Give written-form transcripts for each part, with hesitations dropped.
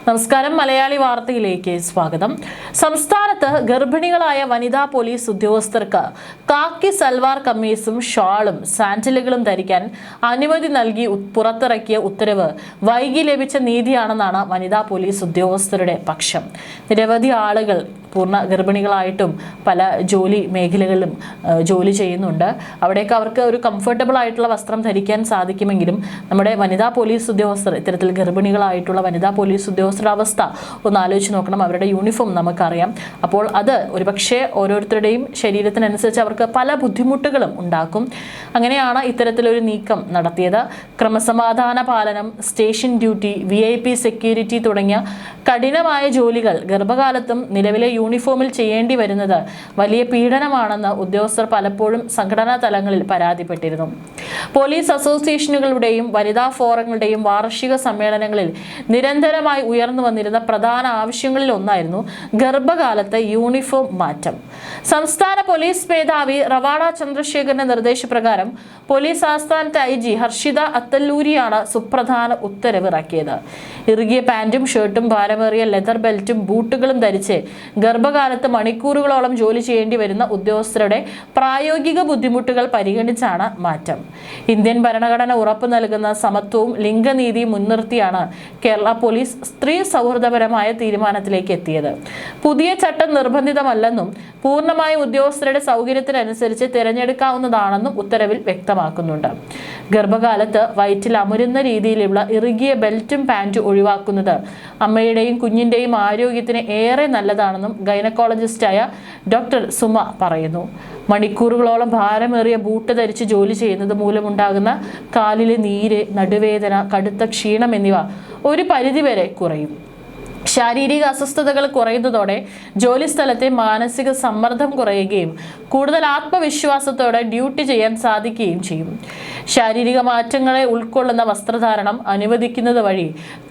നമസ്കാരം. മലയാളി വാർത്തയിലേക്ക് സ്വാഗതം. സംസ്ഥാനത്ത് ഗർഭിണികളായ വനിതാ പോലീസ് ഉദ്യോഗസ്ഥർക്ക് കാക്കി സൽവാർ കമ്മീസും ഷാളും സാൻഡലുകളും ധരിക്കാൻ അനുമതി നൽകി പുറത്തിറക്കിയ ഉത്തരവ് വൈകി ലഭിച്ച നീതിയാണെന്നാണ് വനിതാ പോലീസ് ഉദ്യോഗസ്ഥരുടെ പക്ഷം. നിരവധി ആളുകൾ പൂർണ്ണ ഗർഭിണികളായിട്ടും പല ജോലി മേഖലകളിലും ജോലി ചെയ്യുന്നുണ്ട്. അവിടേക്ക് അവർക്ക് ഒരു കംഫർട്ടബിൾ ആയിട്ടുള്ള വസ്ത്രം ധരിക്കാൻ സാധിക്കുമെങ്കിലും നമ്മുടെ വനിതാ പോലീസ് ഉദ്യോഗസ്ഥർ, ഇത്തരത്തിൽ ഗർഭിണികളായിട്ടുള്ള വനിതാ പോലീസ് ഉദ്യോഗസ്ഥരുടെ അവസ്ഥ ഒന്ന് ആലോചിച്ച് നോക്കണം. അവരുടെ യൂണിഫോം നമുക്കറിയാം. അപ്പോൾ അത് ഒരുപക്ഷെ ഓരോരുത്തരുടെയും ശരീരത്തിനനുസരിച്ച് അവർക്ക് പല ബുദ്ധിമുട്ടുകളും ഉണ്ടാക്കും. അങ്ങനെയാണ് ഇത്തരത്തിലൊരു നീക്കം നടത്തിയത്. ക്രമസമാധാന പാലനം, സ്റ്റേഷൻ ഡ്യൂട്ടി, VIP സെക്യൂരിറ്റി തുടങ്ങിയ കഠിനമായ ജോലികൾ ഗർഭകാലത്തും നിലവിലെ യൂണിഫോമിൽ ചെയ്യേണ്ടി വരുന്നത് വലിയ പീഡനമാണെന്ന് ഉദ്യോഗസ്ഥർ പലപ്പോഴും സംഘടനാ തലങ്ങളിൽ പരാതിപ്പെട്ടിരുന്നു. പോലീസ് അസോസിയേഷനുകളുടെയും വനിതാ ഫോറങ്ങളുടെയും വാർഷിക സമ്മേളനങ്ങളിൽ നിരന്തരമായി ഉയർന്നു വന്നിരുന്ന പ്രധാന ആവശ്യങ്ങളിൽ ഒന്നായിരുന്നു ഗർഭകാലത്തെ യൂണിഫോം മാറ്റം. സംസ്ഥാന പോലീസ് മേധാവി റവാഡ ചന്ദ്രശേഖരന്റെ നിർദ്ദേശപ്രകാരം പോലീസ് ആസ്ഥാനത്തെ IG ഹർഷിത അത്തല്ലൂരിയാണ് സുപ്രധാന ഉത്തരവ് ഇറക്കിയത്. ഇറുകിയ പാന്റും ഷർട്ടും ഭാരമേറിയ ലെതർ ബെൽറ്റും ബൂട്ടുകളും ധരിച്ച് ഗർഭകാലത്ത് മണിക്കൂറുകളോളം ജോലി ചെയ്യേണ്ടി വരുന്ന ഉദ്യോഗസ്ഥരുടെ പ്രായോഗിക ബുദ്ധിമുട്ടുകൾ പരിഗണിച്ചാണ് മാറ്റം. ഇന്ത്യൻ ഭരണഘടന ഉറപ്പു നൽകുന്ന സമത്വവും ലിംഗനീതിയും മുൻനിർത്തിയാണ് കേരള പോലീസ് സ്ത്രീ സൗഹൃദപരമായ തീരുമാനത്തിലേക്ക് എത്തിയത്. പുതിയ ചട്ടം നിർബന്ധിതമല്ലെന്നും പൂർണ്ണമായും ഉദ്യോഗസ്ഥരുടെ സൗകര്യത്തിനനുസരിച്ച് തിരഞ്ഞെടുക്കാവുന്നതാണെന്നും ഉത്തരവിൽ വ്യക്തമാക്കുന്നുണ്ട്. ഗർഭകാലത്ത് വയറ്റിൽ അമരുന്ന രീതിയിലുള്ള ഇറുകിയ ബെൽറ്റും പാന്റും ഒഴിവാക്കുന്നത് അമ്മയുടെയും കുഞ്ഞിന്റെയും ആരോഗ്യത്തിന് ഏറെ നല്ലതാണെന്നും ഗൈനക്കോളജിസ്റ്റായ ഡോക്ടർ സുമ പറയുന്നു. മണിക്കൂറുകളോളം ഭാരമേറിയ ബൂട്ട് ധരിച്ച് ജോലി ചെയ്യുന്നത് മൂലമുണ്ടാകുന്ന കാലിലെ നീര്, നടുവേദന, കടുത്ത ക്ഷീണം എന്നിവ ഒരു പരിധിവരെ കുറയും. ശാരീരിക അസ്വസ്ഥതകൾ കുറയുന്നതോടെ ജോലിസ്ഥലത്തെ മാനസിക സമ്മർദ്ദം കുറയുകയും കൂടുതൽ ആത്മവിശ്വാസത്തോടെ ഡ്യൂട്ടി ചെയ്യാൻ സാധിക്കുകയും ചെയ്യും. ശാരീരിക മാറ്റങ്ങളെ ഉൾക്കൊള്ളുന്ന വസ്ത്രധാരണം അനുവദിക്കുന്നത് വഴി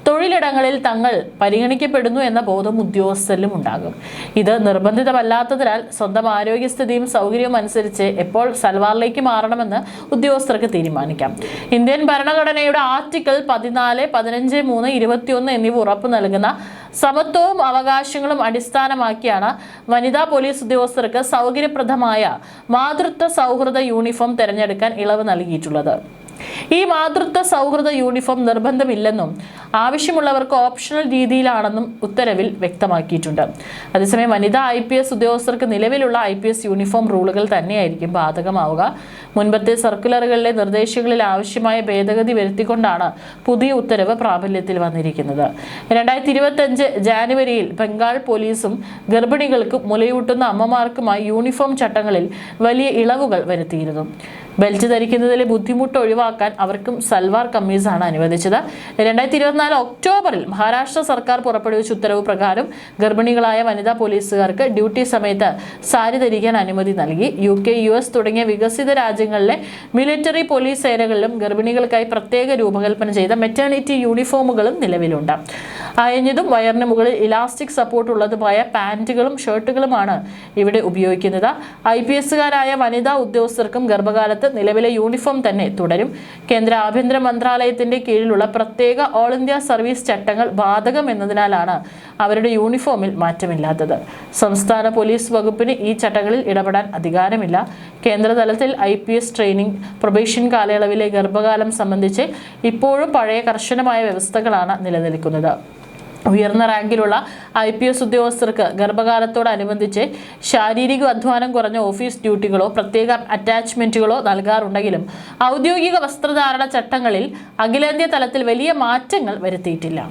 തൊഴിലിടങ്ങളിൽ തങ്ങൾ പരിഗണിക്കപ്പെടുന്നു എന്ന ബോധം ഉദ്യോഗസ്ഥരിലും ഉണ്ടാകും. ഇത് നിർബന്ധിതമല്ലാത്തതിനാൽ സ്വന്തം ആരോഗ്യസ്ഥിതിയും സൗകര്യവും അനുസരിച്ച് എപ്പോൾ സൽവാറിലേക്ക് മാറണമെന്ന് ഉദ്യോഗസ്ഥർക്ക് തീരുമാനിക്കാം. ഇന്ത്യൻ ഭരണഘടനയുടെ ആർട്ടിക്കിൾ 14, 15, 3, 21 എന്നിവ ഉറപ്പു നൽകുന്ന സമത്വവും അവകാശങ്ങളും അടിസ്ഥാനമാക്കിയാണ് വനിതാ പോലീസ് ഉദ്യോഗസ്ഥർക്ക് സൗകര്യപ്രദമായ മാതൃത്വ സൗഹൃദ യൂണിഫോം തിരഞ്ഞെടുക്കാൻ ഇളവ് നൽകിയിട്ടുള്ളത്. ഈ മാതൃത്വ സൗഹൃദ യൂണിഫോം നിർബന്ധമില്ലെന്നും ആവശ്യമുള്ളവർക്ക് ഓപ്ഷണൽ രീതിയിലാണെന്നും ഉത്തരവിൽ വ്യക്തമാക്കിയിട്ടുണ്ട്. അതേസമയം വനിതാ IPS ഉദ്യോഗസ്ഥർക്ക് നിലവിലുള്ള IPS യൂണിഫോം റൂളുകൾ തന്നെയായിരിക്കും ബാധകമാവുക. മുൻപത്തെ സർക്കുലറുകളിലെ നിർദ്ദേശങ്ങളിൽ ആവശ്യമായ ഭേദഗതി വരുത്തിക്കൊണ്ടാണ് പുതിയ ഉത്തരവ് പ്രാബല്യത്തിൽ വന്നിരിക്കുന്നത്. 2025 ജാനുവരിയിൽ ബംഗാൾ പോലീസും ഗർഭിണികൾക്കും മുലയൂട്ടുന്ന അമ്മമാർക്കുമായി യൂണിഫോം ചട്ടങ്ങളിൽ വലിയ ഇളവുകൾ വരുത്തിയിരുന്നു. ബെൽറ്റ് ധരിക്കുന്നതിലെ ബുദ്ധിമുട്ട് ഒഴിവാക്കാൻ അവർക്കും സൽവാർ കമ്മീസാണ് അനുവദിച്ചത്. 2024 ഒക്ടോബറിൽ മഹാരാഷ്ട്ര സർക്കാർ പുറപ്പെടുവിച്ച ഉത്തരവ് പ്രകാരം ഗർഭിണികളായ വനിതാ പോലീസുകാർക്ക് ഡ്യൂട്ടി സമയത്ത് സാരി ധരിക്കാൻ അനുമതി നൽകി. UK, US തുടങ്ങിയ വികസിത രാജ്യങ്ങളിലെ മിലിറ്ററി പോലീസ് സേനകളിലും ഗർഭിണികൾക്കായി പ്രത്യേക രൂപകൽപ്പന ചെയ്ത മെറ്റേണിറ്റി യൂണിഫോമുകളും നിലവിലുണ്ട്. അയഞ്ഞതും വയറിന് മുകളിൽ ഇലാസ്റ്റിക് സപ്പോർട്ട് ഉള്ളതുമായ പാന്റുകളും ഷർട്ടുകളുമാണ് ഇവിടെ ഉപയോഗിക്കുന്നത്. IPSകാരായ വനിതാ ഉദ്യോഗസ്ഥർക്കും ഗർഭകാലത്ത് നിലവിലെ യൂണിഫോം തന്നെ തുടരും. കേന്ദ്ര ആഭ്യന്തര മന്ത്രാലയത്തിന്റെ കീഴിലുള്ള പ്രത്യേക ഓൾ ഇന്ത്യ സർവീസ് ചട്ടങ്ങൾ ബാധകം എന്നതിനാലാണ് അവരുടെ യൂണിഫോമിൽ മാറ്റമില്ലാത്തത്. സംസ്ഥാന പോലീസ് വകുപ്പിന് ഈ ചട്ടങ്ങളിൽ ഇടപെടാൻ അധികാരമില്ല. കേന്ദ്രതലത്തിൽ IPS ട്രെയിനിങ്, പ്രൊബേഷൻ കാലയളവിലെ ഗർഭകാലം സംബന്ധിച്ച് ഇപ്പോഴും പഴയ കർശനമായ വ്യവസ്ഥകളാണ് നിലനിൽക്കുന്നത്. ഉയർന്ന റാങ്കിലുള്ള IPS ഉദ്യോഗസ്ഥർക്ക് ഗർഭകാലത്തോടനുബന്ധിച്ച് ശാരീരിക അധ്വാനം കുറഞ്ഞ ഓഫീസ് ഡ്യൂട്ടികളോ പ്രത്യേക അറ്റാച്ച്മെന്റുകളോ നൽകാറുണ്ടെങ്കിലും ഔദ്യോഗിക വസ്ത്രധാരണ ചട്ടങ്ങളിൽ അഖിലേന്ത്യാ തലത്തിൽ വലിയ മാറ്റങ്ങൾ വരുത്തിയിട്ടില്ല.